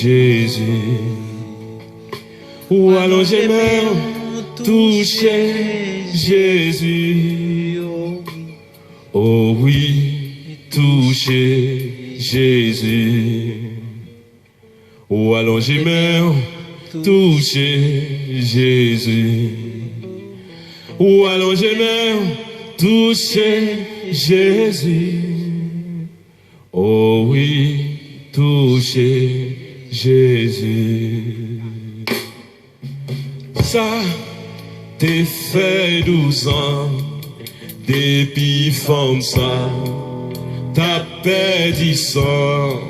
Jésus. Ou allonger main, toucher Jésus. Oh oui, toucher Jésus. Ou allonger main, toucher Jésus. Ou allonger main, toucher Jésus. Oh oui, toucher Jésus. Ça t'es fait 12 ans, depuis femme ça, t'as perdu sang.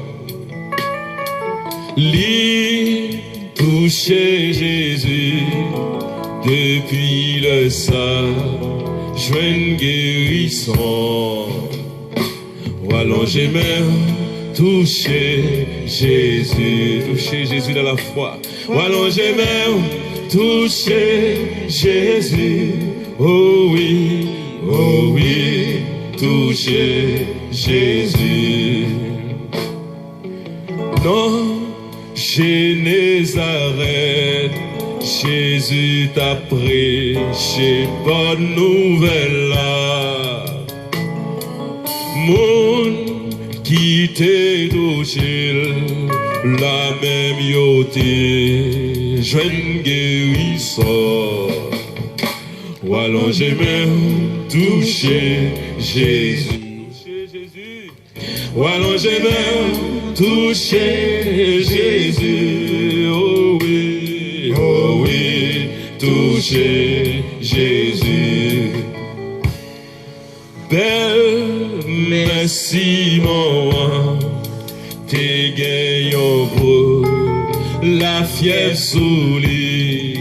Li toucher Jésus, depuis le sang, je une guérison. Ou allonger main, toucher Jésus dans la foi. Ou allonger main, toucher Jésus. Oh oui, toucher Jésus. Non, chez Nazareth, Jésus t'a prêché bonne nouvelle là. Moun qui t'est touché, la même yoté, jeune guérisseur. Ou allonger main, toucher Jésus. Ou allonger main, toucher Jésus. Oh oui, toucher Jésus. Belle, merci mon t'es gagné au gros, la fièvre sous lit.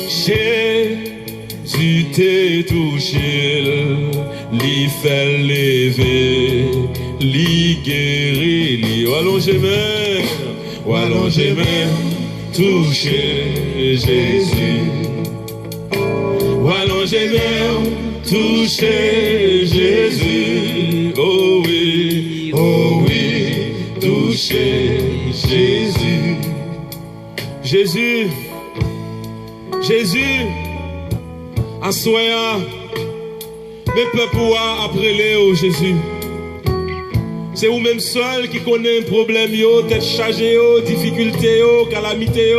Jésus t'est touché, l'y fait lever, l'y guérit, l'y allonger main, toucher Jésus. Ou allonger main, toucher Jésus. Oh oui, toucher Jésus. Jésus, à soya, mes peuples après les Jésus. C'est vous-même seul qui connaît un problème, tête chargée, difficulté, calamité.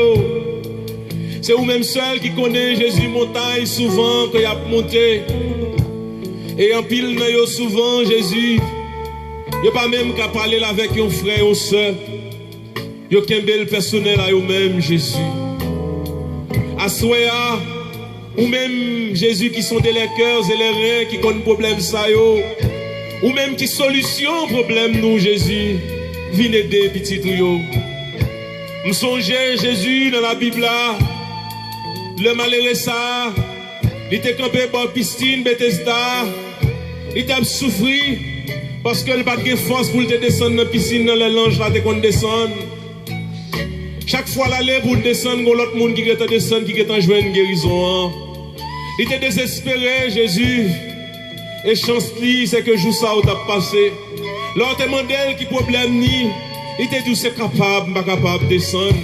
C'est vous-même seul qui connaît Jésus montagne souvent qu'il a monté. Et en pile, souvent Jésus, il n'y a pas même qu'à parler avec un frère ou soeur. Il y a qu'un bel personnel à eux-mêmes, Jésus. Assoya, ou même Jésus qui sont les cœurs et les reins qui connaissent problème ça yo. Ou même qui solution problème nous, Jésus. Venez aider petit yo. Nous songeons Jésus dans la Bible là. Le malheureux ça, il était campé par piscine Bethesda. Il t'a souffert parce que il pas de force pour te descendre dans la piscine dans les langes là te descendre. Chaque fois l'aller pour descendre, il y a l'autre monde qui est en descendre, qui est en jouer une guérison. Il était désespéré, Jésus. Et chance c'est que jour ça t'a passé. L'autre demandé qui problème ni, il était dit c'est capable, pas capable de descendre.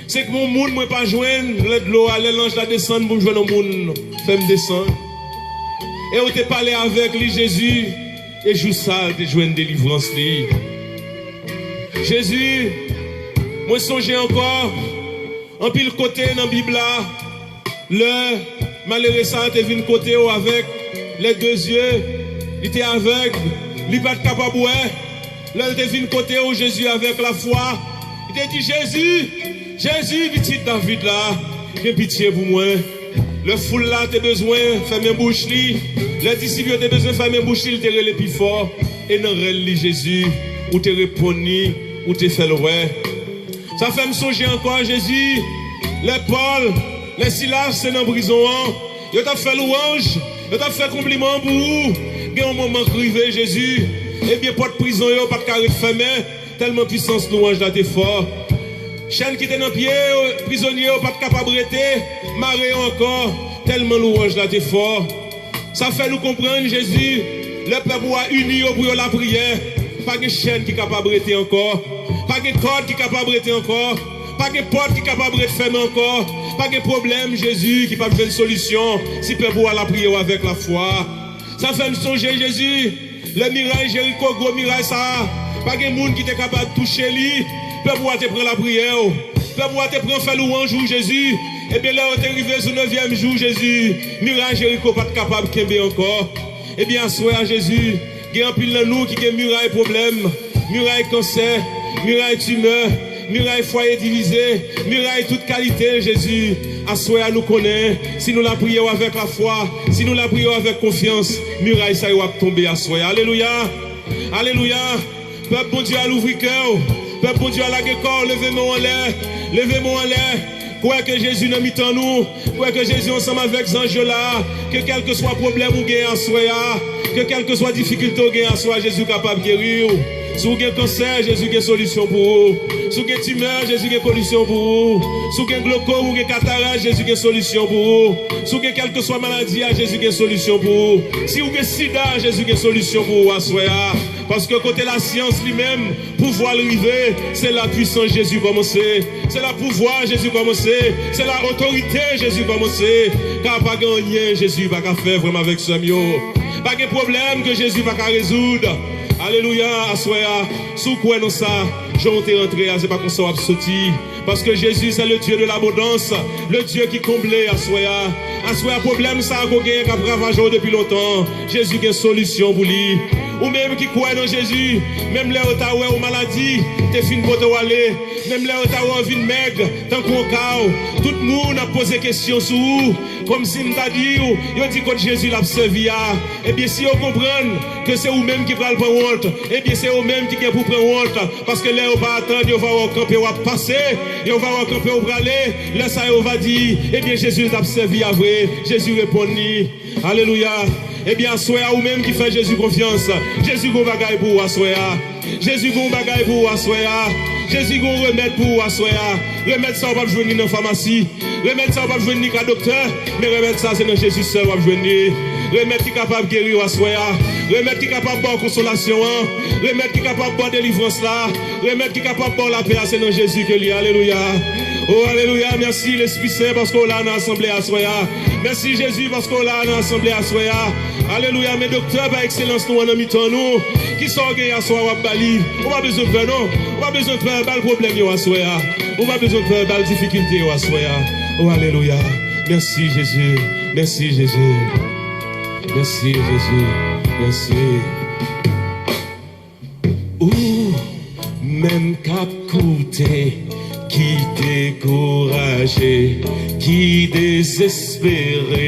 C'est que mon monde moi pas joindre de l'eau aller l'ange la descendre pour joindre mon monde, faire me descendre. Et on t'a parlé avec lui Jésus et jour ça te joindre délivrance lui. Jésus, moi songe encore en pile côté dans la Bible là, le malheureux ça te venu côté avec les deux yeux, il était aveugle, il pas capable ouais. Là il te venu côté où Jésus avec la foi, il te dit Jésus, petit David là, j'ai pitié pour moi. Le foule là, t'as besoin, ferme bouche li. Les disciples t'as besoin, ferme bouche li, t'es relé plus fort. Et dans le Jésus, ou t'es répondu, ou t'es fait le ouais. Ça fait me songer encore Jésus. Les Paul, les Silas, c'est dans la prison. Ils t'ont fait louange, ils t'ont fait compliment pour vous. Il y a un moment crivé Jésus. Et bien, pas de prison, pas de carré de fermé. Tellement puissance louange là, t'es fort. Chaîne qui était dans le pied, prisonnier, pas de capable de marrer encore. Tellement louange là, t'es fort. Ça fait nous comprendre Jésus. Le peuple a uni pour la prière. Pas de chaîne qui est capable de encore. Pas de corde qui est capable de rester encore. Pas de porte qui est capable de fermer encore. Pas de problème, Jésus, qui peut faire une solution. Si peut pouvoir la prier avec la foi. Ça fait me songer, Jésus. Le miracle Jéricho, gros miracle ça. Pas de monde qui est capable de toucher lui. Peut pouvoir te prendre la prière. Peut pouvoir te prendre faire louange, Jésus. Et bien là, on est arrivé sur le 9e jour, Jésus. Miracle Jéricho pas capable de kembe encore. Eh bien, soyez Jésus. Il y a un pile de nous qui a muraille problème, muraille cancer, muraille tumeur, muraille foyer divisé, muraille toute qualité, Jésus. Assoya nous connaît. Si nous la prions avec la foi, si nous la prions avec confiance, muraille ça va tomber à soi. Alléluia. Alléluia. Peuple bon Dieu à l'ouvrir cœur. Peuple bon Dieu à la corps, levez-moi en l'air. Levez-moi en l'air. Quoi que Jésus n'a mis en nous, quoi que Jésus ensemble avec ces anges-là, que quel que soit problème ou gain à soi, que quelle que soit difficulté ou gain à soi, Jésus est capable de guérir. Si vous avez un cancer, Jésus a une solution pour vous. Si vous avez une tumeur, Jésus a une solution pour vous. Si vous avez un glaucome ou une cataracte, Jésus a une solution pour vous. Si vous avez quelle que soit maladie, Jésus a une solution pour vous. Si vous avez sida, Jésus a une solution pour vous. Parce que côté la science lui-même, pouvoir arriver, c'est la puissance Jésus commencer. C'est la pouvoir Jésus commencer. C'est la autorité Jésus commencer. Car pas gagner, Jésus va faire vraiment avec ce mieux. Pas de problème que Jésus va résoudre. Alléluia, assoya, sous quoi non ça, j'en t'ai rentré, c'est pas qu'on soit sorti. Parce que Jésus, c'est le Dieu de l'abondance, le Dieu qui comblait, assoya. Assoya, problème, ça a gagné, qui a ravagé depuis longtemps. Jésus a une solution pour lui. Ou même qui croit dans Jésus, même les Ottawa ou maladie, t'es fin pour te aller. Même les Ottawa vin maigre, tant qu'on cao. Tout le monde a posé question sur vous, comme si nous t'a dit, il dit que Jésus l'a servi. Eh bien, si on comprend que c'est vous-même qui prenez prendre honte, eh bien, c'est vous-même qui pour prendre honte. Parce que là, on va attendre, on va camper, on va passer, et on va camper, on va aller. Là, ça, on va dire, eh bien, Jésus l'a servi à vrai. Jésus répondit, alléluia. Eh bien, soyez vous-même qui fait Jésus confiance. Jésus gon bagaille pour vous, soyez. Jésus gon bagaille pour vous, soyez. Jésus gon remède pour vous, soyez. Remède ça, on va venir dans la pharmacie. Remède ça, on va venir dans le docteur. Mais remède ça, c'est dans Jésus seul, on va venir. Remède qui est capable de guérir, soyez. Remède qui est capable de consolation. Remède qui est capable de délivrance là. Remède qui est capable de la paix, c'est dans Jésus que lui. Alléluia. Oh, alléluia. Merci l'Esprit Saint parce qu'on l'a dans l'assemblée à soya. Merci Jésus parce qu'on l'a dans l'assemblée à soya. Alléluia. Mes docteurs, par excellence, nous en avons mis nous. Qui sont à soya, on va besoin de faire, non? On va besoin de faire un problème à soya. On va besoin de faire une difficulté à soya. Oh, alléluia. Merci Jésus. Merci Jésus. Merci Jésus. Merci. Ou même qu'à côté. Qui découragé, qui désespéré.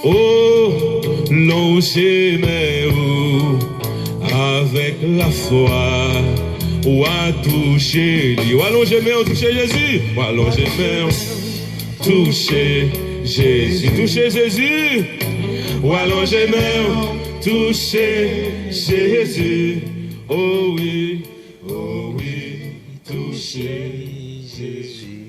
Oh, l'on j'aimais où, avec la foi, ou à toucher, ou allons j'aimais on toucher Jésus, ou allons j'aimais toucher Jésus, toucher Jésus, ou allons j'aimais toucher Jésus, oh oui, oh oui. Toucher Jésus.